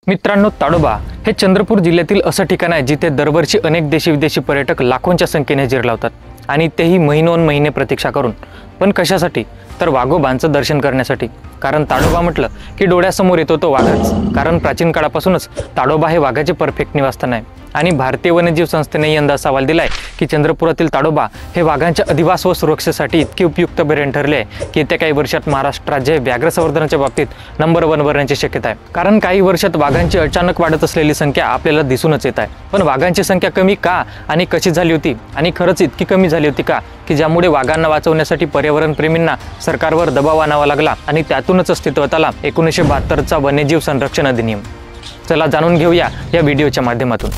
मित्रांनो, ताडोबा हे चंद्रपूर जिल्ह्यातील असं ठिकाण आहे जिथे दरवर्षी अनेक देशी विदेशी पर्यटक लाखोंच्या संख्येने हजेरी लावतात आणि तेही महिनोन महिने प्रतीक्षा करून. पण कशासाठी? तर वाघोबांचं दर्शन करण्यासाठी. कारण ताडोबा म्हटलं की डोळ्यासमोर येतो तो वाघच. कारण प्राचीन काळापासूनच ताडोबा हे वाघाचे परफेक्ट निवासस्थान आहे. आणि भारतीय वन्यजीव संस्थेने यंदा सवाल दिलाय की चंद्रपुरातील ताडोबा हे वाघांच्या अधिवास व सुरक्षेसाठी इतके उपयुक्त अभयारण्य ठरले आहे की येत्या काही वर्षात महाराष्ट्र राज्य हे व्याघ्र संवर्धनाच्या बाबतीत नंबर 1 वर येण्याची शक्यता आहे. कारण काही वर्षात वाघांची अचानक वाढत असलेली संख्या आपल्याला दिसूनच येत आहे. पण वाघांची संख्या कमी का आणि कशी झाली होती आणि खरंच इतकी कमी झाली होती का की ज्यामुळे वाघांना वाचवण्यासाठी पर्यावरण प्रेमींना सरकारवर दबाव आणावा लागला आणि त्यातूनच अस्तित्वात आला 1972चा वन्यजीव संरक्षण अधिनियम. चला जाणून घेऊया या व्हिडिओच्या माध्यमातून.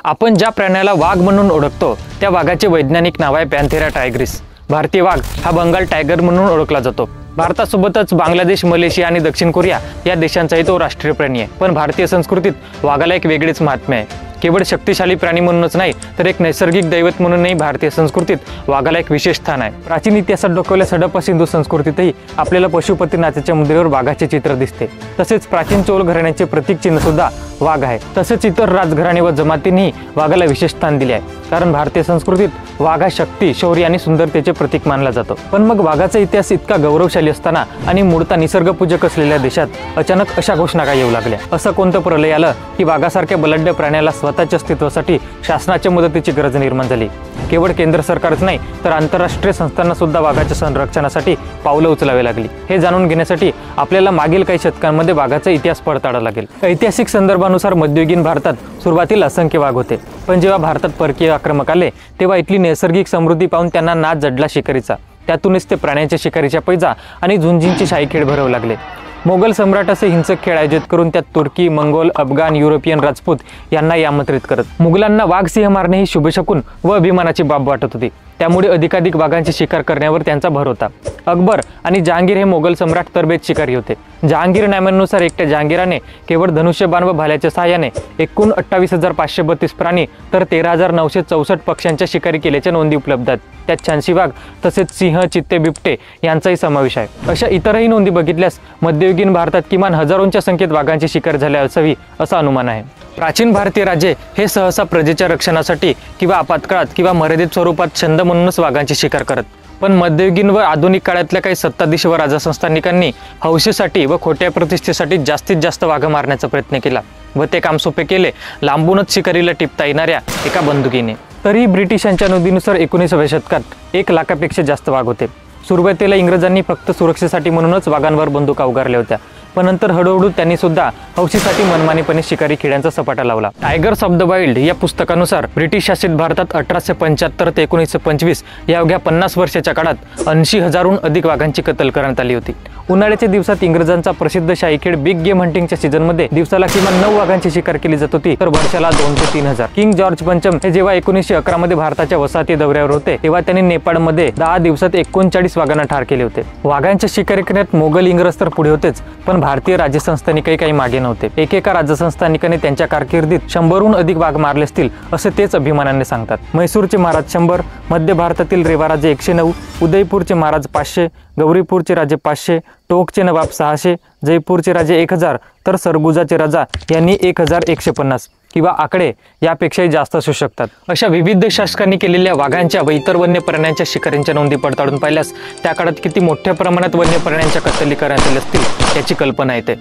आपण ज्या प्राण्याला वाघ म्हणून ओळखतो त्या वाघाचे वैज्ञानिक नाव आहे पॅन्थेरा टायग्रिस. भारतीय वाघ हा बंगाल टायगर म्हणून ओळखला जातो. भारतासोबतच बांगलादेश, मलेशिया आणि दक्षिण कोरिया या देशांचाही तो राष्ट्रीय प्राणी आहे. पण भारतीय संस्कृतीत वाघाला एक वेगळेच महात्म्य आहे. केवळ शक्तिशाली प्राणी म्हणूनच नाही तर एक नैसर्गिक दैवत म्हणूनही भारतीय संस्कृतीत वाघाला एक विशेष स्थान आहे. प्राचीन इतिहासात डोकवलेल्या हडप्पा सिंधू संस्कृतीतही आपल्याला पशुपतीनाथाच्या मुद्रेवर वाघाचे चित्र दिसते. तसेच प्राचीन चोल घराण्याचे प्रतीक चिन्ह सुद्धा वाघ आहे. तसेच इतर राजघराणे व जमातींनीही वाघाला विशेष स्थान दिले आहे. कारण भारतीय संस्कृतीत वाघ हा शक्ती, शौर्य आणि सुंदरतेचे प्रतीक मानला जातो. पण मग वाघाचा इतिहास इतका गौरवशाली असताना आणि मूळता निसर्गपूजक असलेल्या देशात अचानक अशा घोषणा काय येऊ लागल्या? असं कोणतं प्रलय आलं की वाघासारख्या बलाढ्य प्राण्याला स्वतःच्या अस्तित्वासाठी शासनाच्या मदतीची गरज निर्माण झाली? केवळ केंद्र सरकारच नाही तर आंतरराष्ट्रीय संस्थांना सुद्धा वाघाच्या संरक्षणासाठी पावलं उचलावी लागली. हे जाणून घेण्यासाठी आपल्याला मागील काही शतकांमध्ये वाघाचा इतिहास पडताळावा लागेल. ऐतिहासिक संदर्भानुसार मध्ययुगीन भारतात सुरुवातीला असंख्य वाघ होते. पण जेव्हा भारतात परकीय आक्रमक आले तेव्हा इथली नैसर्गिक समृद्धी पाहून त्यांना नाद जडला शिकारीचा. त्यातूनच ते प्राण्यांच्या शिकारीच्या पैजा आणि झुंजींची शाही खेळ भरवू लागले. मोगल सम्राट असे हिंसक खेळ आयोजित करून त्यात तुर्की, मंगोल, अफगाण, युरोपियन राजपूत यांना आमंत्रित करत. मुघलांना वाघ सिंह मारणे ही शुभशकून व अभिमानाची बाब वाटत होती. त्यामुळे अधिकाधिक वाघांची शिकार करण्यावर त्यांचा भर होता. अकबर आणि जहांगीर हे मोगल सम्राट तरबेज शिकारी होते. जहांगीर नामानुसार एकट्या जहांगीराने केवळ धनुष्यबाण व भाल्याच्या सहाय्याने एकूण 28,532 प्राणी तर 13,964 पक्ष्यांच्या शिकारी केल्याच्या नोंदी उपलब्ध आहेत. त्यात 86 वाघ तसेच सिंह, चित्ते, बिबटे यांचाही समावेश आहे. अशा इतरही नोंदी बघितल्यास मध्ययुगीन भारतात किमान हजारोंच्या संख्येत वाघांची शिकार झाली असावी असा अनुमान आहे. प्राचीन भारतीय राजे हे सहसा प्रजेच्या रक्षणासाठी किंवा आपत्काळात किंवा मर्यादित स्वरूपात छंद म्हणूनच वाघांची शिकार करत. पण मध्ययुगीन व आधुनिक काळातल्या काही सत्ताधीश व राजसंस्थानिकांनी हौसेसाठी व खोट्या प्रतिष्ठेसाठी जास्तीत जास्त वाघ मारण्याचा प्रयत्न केला व ते काम सोपे केले लांबूनच शिकारीला टिपता येणाऱ्या एका बंदुकीने. तरी ब्रिटिशांच्या नोंदीनुसार 19व्या शतकात 1 लाखापेक्षा जास्त वाघ होते. सुरुवातीला इंग्रजांनी फक्त सुरक्षेसाठी म्हणूनच वाघांवर बंदुका उगारल्या होत्या. पण नंतर हळूहळू त्यांनी सुद्धा हौशीसाठी मनमानीपणे शिकारी किड्यांचा सपाटा लावला. टायगर्स ऑफ द वाइल्ड या पुस्तकानुसार ब्रिटिश शासित भारतात 1875 ते 1925 या अवघ्या 50 वर्षाच्या काळात 80,000हून अधिक वाघांची कत्तल करण्यात आली होती. उन्हाळ्याच्या दिवसात इंग्रजांचा प्रसिद्ध शाही खेळ बिग गेम हंटिंगच्या सीझनमध्ये दिवसाला किमान 9 वाघांची शिकार केली जात होती तर वर्षाला 2 ते 3,000. किंग जॉर्ज पंचम हे जेव्हा 1911 मध्ये भारताच्या वसाहती दौऱ्यावर होते तेव्हा त्यांनी नेपाळमध्ये 10 दिवसात 39 वाघांना ठार केले होते. वाघांच्या शिकारी करण्यात मोगल, इंग्रज तर पुढे होतेच पण भारतीय राजसंस्थानिकही काही मागे नव्हते. एकेका राजसंस्थानिकाने त्यांच्या कारकिर्दीत 100हून अधिक वाघ मारले असतील असे तेच अभिमानाने सांगतात. म्हैसूरचे महाराज 100, मध्य भारतातील रेवा राजे 109, उदयपूरचे महाराज 500, गौरीपूरचे राजे 500, टोकचे नवाब 600, जयपूरचे राजे 1000 तर सरगुजाचे राजा यांनी 1150 किंवा आकडे यापेक्षाही जास्त असू शकतात. अशा विविध शासकांनी केलेल्या वाघांच्या व इतर वन्य प्राण्यांच्या शिकारींच्या नोंदी पडताळून पाहिल्यास त्या काळात किती मोठ्या प्रमाणात वन्य प्राण्यांच्या कत्तली करण्यात आल्या असतील याची कल्पना येते.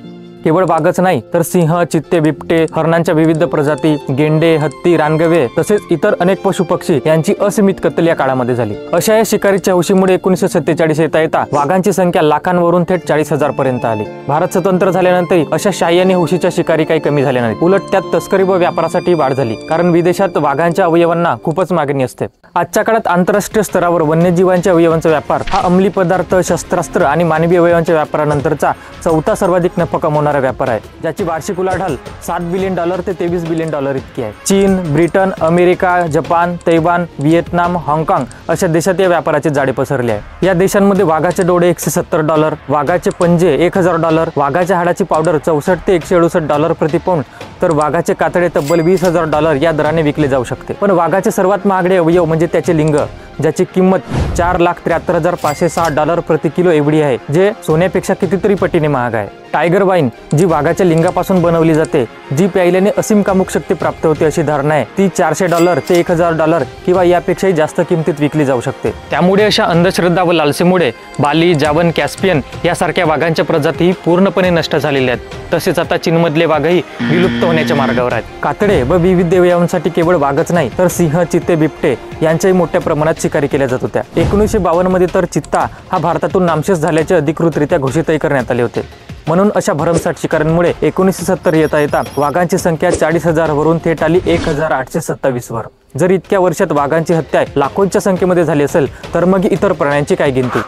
केवळ वाघच नाही तर सिंह, चित्ते, बिबटे, हरणांच्या विविध प्रजाती, गेंडे, हत्ती, रानगवे तसेच इतर अनेक पशु पक्षी यांची असीमित कत्तल या काळामध्ये झाली. अशा या शिकारीच्या हौशीमुळे 1947 येता वाघांची संख्या लाखांवरून थेट 40,000 पर्यंत आली. भारत स्वतंत्र झाल्यानंतरही अशा शाही आणि हौशीच्या शिकारी काही कमी झाल्या नाहीत. उलट त्यात तस्करी व व्यापारासाठी वाढ झाली. कारण विदेशात वाघांच्या अवयवांना खूपच मागणी असते. आजच्या काळात आंतरराष्ट्रीय स्तरावर वन्यजीवांच्या अवयवांचा व्यापार हा अंमली पदार्थ, शस्त्रास्त्र आणि मानवी अवयवांच्या व्यापारानंतरचा 4था सर्वाधिक नफा कमवणारा व्यापार आहे, ज्याची वार्षिक उलाढाल $7 बिलियन ते $23 बिलियन इतकी आहे. चीन, Britain, America, Japan, Taiwan, Vietnam, हाँगकाँग अशा देशात या व्यापाराचे जाळे पसरले आहे. या देशांमध्ये वाघाचे डोळे $170, वाघाचे पंजे $1,000, वाघाच्या हाडाची पावडर $64 ते $168 प्रति पाऊंड तर वाघाचे कातडे तब्बल $20,000 या दराने विकले जाऊ शकते. पण वाघाचे सर्वात महागडे अवयव म्हणजे त्याचे लिंग, ज्याची किंमत $4,73,560 प्रति किलो एवढी आहे, जे सोन्यापेक्षा कितीतरी पटीने महाग आहे. टायगर वाईन जी वाघाच्या लिंगापासून बनवली जाते, जी प्यायल्याने असीम कामुक शक्ती प्राप्त होते अशी धारणा आहे, ती $400 ते $1000 किंवा यापेक्षाही जास्त किमतीत विकली जाऊ शकते। त्यामुळे अशा अंधश्रद्धा व लालसेमुळे बाली, जावन, कॅस्पियन यासारख्या वाघांच्या प्रजाती पूर्णपणे नष्ट झालेल्या आहेत। तसेच आता चीनमधले वाघही विलुप्त होण्याच्या मार्गावर आहेत। कातडे व विविध अवयवांसाठी केवळ वाघच नाही तर सिंह, चित्ते, बिबटे यांच्याही मोठ्या प्रमाणात शिकारी केल्या जात होत्या। 1952 मध्ये तर चित्ता हा भारतातून नामशेष झाल्याचे अधिकृतरित्या घोषितही करण्यात आले होते। म्हणून अशा भरमसाठ शिकाऱ्यांमुळे 1970 येता वाघांची संख्या 40,000 वरून थेट आली 1827 वर। जर इतक्या वर्षात वाघांची हत्या लाखोंच्या संख्येमध्ये झाली असेल तर मग इतर प्राण्यांची काय गिनती।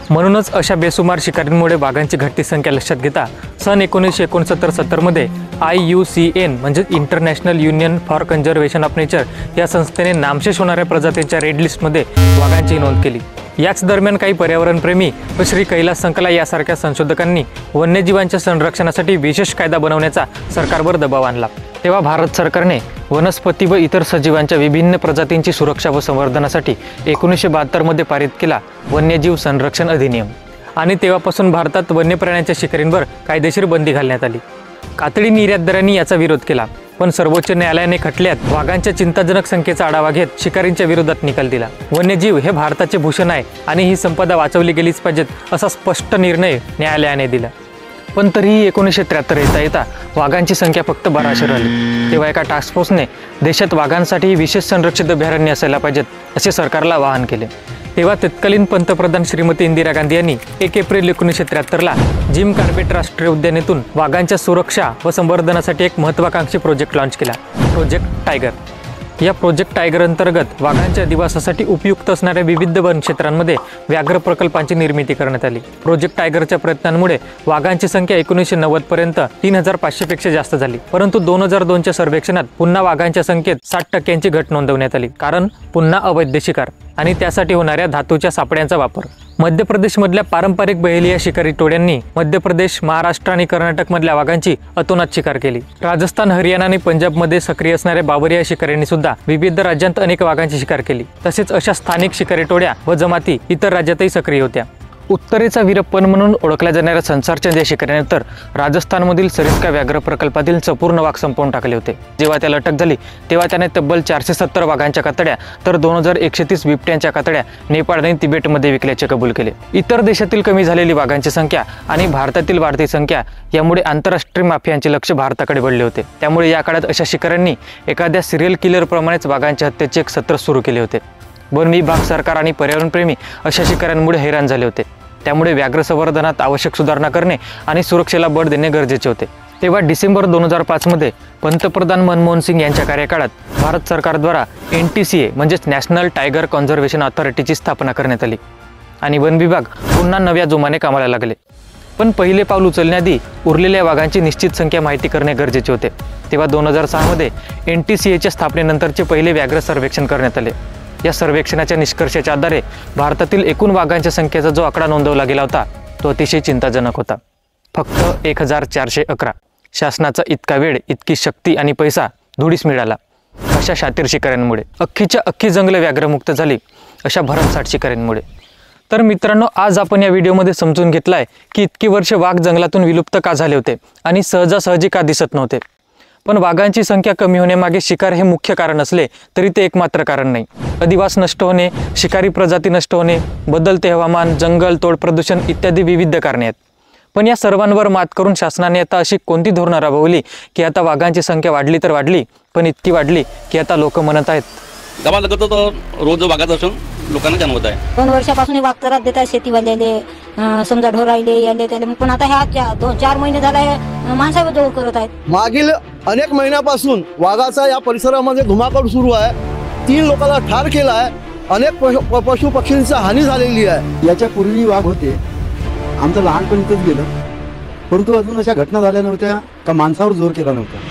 म्हणूनच अशा बेसुमार शिकारींमुळे वाघांची घटती संख्या लक्षात घेता सन 1969-70 मध्ये IUCN म्हणजे international union for conservation of nature या संस्थेने नामशेष होणाऱ्या प्रजातींच्या रेड लिस्टमध्ये वाघांची नोंद केली। याच दरम्यान काही पर्यावरणप्रेमी व श्री कैलास संकला यासारख्या संशोधकांनी वन्यजीवांच्या संरक्षणासाठी विशेष कायदा बनवण्याचा सरकारवर दबाव आणला। तेव्हा भारत सरकारने वनस्पती व इतर सजीवांच्या विभिन्न प्रजातींची सुरक्षा व संवर्धनासाठी 1972 मध्ये पारित केला वन्यजीव संरक्षण अधिनियम आणि तेव्हापासून भारतात वन्य प्राण्यांच्या शिकारींवर कायदेशीर बंदी घालण्यात आली। कातडी निर्यातदारांनी याचा विरोध केला, पण सर्वोच्च न्यायालयाने खटल्यात वाघांच्या चिंताजनक संख्येचा आढावा घेत शिकारींच्या विरोधात निकाल दिला। वन्यजीव हे भारताचे भूषण आहे आणि ही संपदा वाचवली गेलीच पाहिजेत असा स्पष्ट निर्णय न्यायालयाने दिला। पण तरीही 1973 येता वाघांची संख्या फक्त 1200 राहिली। तेव्हा एका टास्क फोर्सने देशात वाघांसाठी विशेष संरक्षित अभयारण्य असायला पाहिजेत असे सरकारला आवाहन केले। तेव्हा तत्कालीन पंतप्रधान श्रीमती इंदिरा गांधी यांनी 1 एप्रिल 1973 जिम कार्बेट राष्ट्रीय उद्यानेतून वाघांच्या सुरक्षा व संवर्धनासाठी एक महत्त्वाकांक्षी प्रोजेक्ट लॉन्च केला, प्रोजेक्ट टायगर। या प्रोजेक्ट टायगर अंतर्गत वाघांच्या अधिवासासाठी उपयुक्त असणाऱ्या विविध वन क्षेत्रांमध्ये व्याघ्र प्रकल्पांची निर्मिती करण्यात आली। प्रोजेक्ट टायगरच्या प्रयत्नांमुळे वाघांची संख्या 1990 पर्यंत 3500 पेक्षा जास्त झाली, परंतु 2002च्या सर्वेक्षणात पुन्हा वाघांच्या संख्येत 60% घट नोंदवण्यात आली, कारण पुन्हा अवैध शिकार आणि त्यासाठी होणाऱ्या धातूच्या सापड्यांचा वापर। मध्य प्रदेशमधल्या पारंपरिक बहेलिया शिकारी टोळ्यांनी मध्य प्रदेश, महाराष्ट्र आणि कर्नाटकमधल्या वाघांची अतोनात शिकार केली। राजस्थान, हरियाणा आणि पंजाबमध्ये सक्रिय असणाऱ्या बाबरिया शिकाऱ्यांनी सुद्धा विविध राज्यांत अनेक वाघांची शिकार केली। तसेच अशा स्थानिक शिकारी टोळ्या व जमाती इतर राज्यातही सक्रिय होत्या। उत्तरेचा वीरप्पन म्हणून ओळखल्या जाणाऱ्या संसारचंद या शिकाऱ्यानंतर राजस्थानमधील सरिस्का व्याघ्र प्रकल्पातील संपूर्ण वाघ संपवून टाकले होते। जेव्हा त्याला अटक झाली तेव्हा त्याने तब्बल 470 वाघांच्या कातड्या तर 2130 बिबट्यांच्या कातड्या नेपाळ आणि तिबेटमध्ये विकल्याचे कबूल केले। इतर देशातील कमी झालेली वाघांची संख्या आणि भारतातील वाढती संख्या यामुळे आंतरराष्ट्रीय माफियांचे लक्ष भारताकडे वळले होते। त्यामुळे या काळात अशा शिकाऱ्यांनी एखाद्या सिरियल किलर प्रमाणेच वाघांच्या हत्येचे एक सत्र सुरू केले होते। वन विभाग, सरकार आणि पर्यावरणप्रेमी अशा शिकाऱ्यांमुळे हैराण झाले होते। त्यामुळे व्याघ्र संवर्धनात आवश्यक सुधारणा करणे आणि सुरक्षेला बळ देणे गरजेचे होते। तेव्हा डिसेंबर 2005 मध्ये पंतप्रधान मनमोहन सिंग यांच्या कार्यकाळात भारत सरकारद्वारा NTCA म्हणजेच नॅशनल टायगर कन्झर्वेशन अथॉरिटीची स्थापना करण्यात आली आणि वन विभाग पुन्हा नव्या जोमाने कामाला लागले। पण पहिले पाऊल उचलण्याआधी उरलेल्या वाघांची निश्चित संख्या माहिती करणे गरजेचे होते। तेव्हा 2006 मध्ये NTCAच्या स्थापनेनंतरचे पहिले व्याघ्र सर्वेक्षण करण्यात आले। या सर्वेक्षणाच्या निष्कर्षाच्या आधारे भारतातील एकूण वाघांच्या संख्येचा जो आकडा नोंदवला गेला होता तो अतिशय चिंताजनक होता, फक्त 1411। शासनाचा इतका वेळ, इतकी शक्ती आणि पैसा धुळीस मिळाला अशा शातीर शिकाऱ्यांमुळे। अख्खीच्या अख्खी जंगले व्याघ्रमुक्त झाली अशा भरमसाठ शिकाऱ्यांमुळे। तर मित्रांनो, आज आपण या व्हिडिओमध्ये समजून घेतलाय की इतकी वर्ष वाघ जंगलातून विलुप्त का झाले होते आणि सहजासहजी का दिसत नव्हते। पण वाघांची संख्या कमी होण्यामागे शिकार हे मुख्य कारण असले तरी ते एकमात्र कारण नाही। अधिवास नष्ट होणे, शिकारी प्रजाती नष्ट होणे, बदलते हवामान, जंगल तोड, प्रदूषण इत्यादी विविध कारणे आहेत। पण या सर्वांवर मात करून शासनाने आता अशी कोणती धोरणं राबवली की आता वाघांची संख्या वाढली तर वाढली, पण इतकी वाढली की आता लोक म्हणत आहेत गावात लगतो तो रोज वाघाचं असून लोकांना जाणवत आहे। 2 वर्षापासून वाघ त्रास देत आहे शेतीवाल्याले, समजा ढोरायले याले त्याले, पण आता ह्या 4 महिने झाले माणसावर जवळ करत आहेत। मागील अनेक महिन्यापासून वाघाचा या परिसरामध्ये धुमाकूळ सुरू आहे। 3 लोकांना ठार केला आहे, अनेक पशु पक्षींची हानी झालेली आहे। याच्या पूर्वी वाघ होते, आमचं लहानपणीतच गेलं, परंतु अजून अशा घटना झाल्या नव्हत्या का माणसावर जोर केला नव्हता।